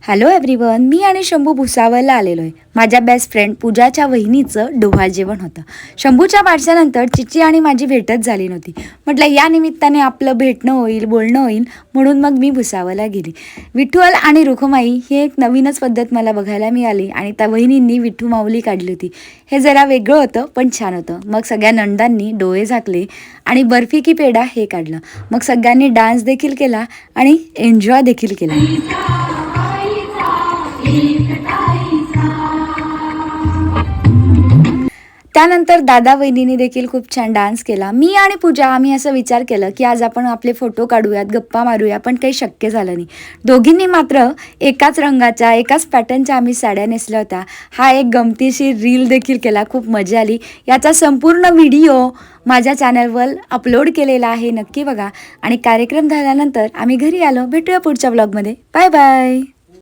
Hello everyone, मी आणि शंभू भुसावळला आलेलो आहे. माझ्या बेस्ट फ्रेंड पूजाच्या वहिनीचं डोहाळ जेवण होतं. शंभूच्या वाढच्यानंतर चिची आणि माझी भेटच झाली नव्हती. म्हटलं या निमित्ताने आपलं भेटणं होईल, बोलणं होईल, म्हणून मग मी भुसावळला गेली. विठ्ठल आणि रुखमाई ही एक नवीनच पद्धत मला बघायला मिळाली आणि त्या वहिनींनी विठ्ठू माऊली काढली होती. हे जरा वेगळं होतं पण छान होतं. मग सगळ्या नंदांनी डोळे झाकले आणि बर्फी की पेढा हे काढलं. मग सगळ्यांनी डान्स देखील केला आणि एन्जॉय देखील केला. त्यानंतर दादा वहिनीने देखील खूप छान डान्स केला. मी आणि पूजा आम्ही असं विचार केलं की आज आपण आपले फोटो काढूयात, गप्पा मारूया, पण काही शक्य झालं नाही. दोघींनी मात्र एकाच रंगाच्या, एकाच पॅटर्नच्या आम्ही साड्या नेसल्या होत्या. हा एक गमतीशीर रील देखील केला, खूप मजा आली. याचा संपूर्ण व्हिडिओ माझ्या चॅनलवर अपलोड केलेला आहे, नक्की बघा. आणि कार्यक्रम झाल्यानंतर आम्ही घरी आलो. भेटूया पुढच्या ब्लॉगमध्ये. Bye bye.